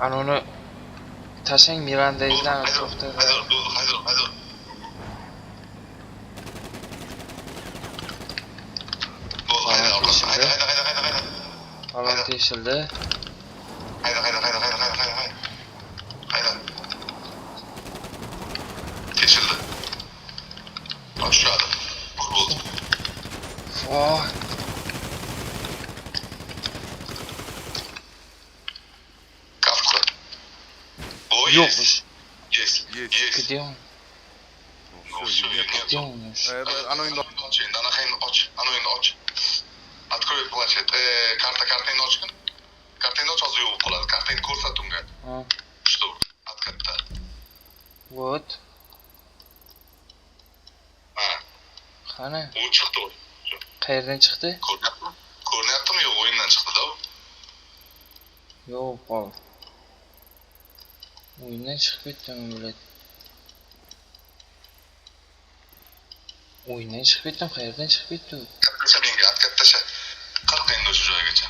Ana uni tashang Miranda izlanib Haydi to'xtadi. haydi. Balon teshildi. Haydi. Teshildi. Aşağıda. Vuruldu. Voy. Kafka. Oh Yok. yes. Где он? Ну все, Где он уж? Оно endi och. Открой планшет. Kartangni ochgin. Kartangni och, hozir yo'q qoladi. Kartangni ko'rsat unga. Ha. Что? Откатda. Вот. Ha. Qani? U chiqdi. Qayerdan chiqdi? Ko'ryaptimi? Yo'q, o'yindan chiqdi-da u. Yo'q, qol. O'yindan chiqib ketdimi bo'ladi? O'yindan chiqib ketdim, qayerdan chiqib ketdi u? Kattacha menga, kattacha. 40 endi o'sha joygacha.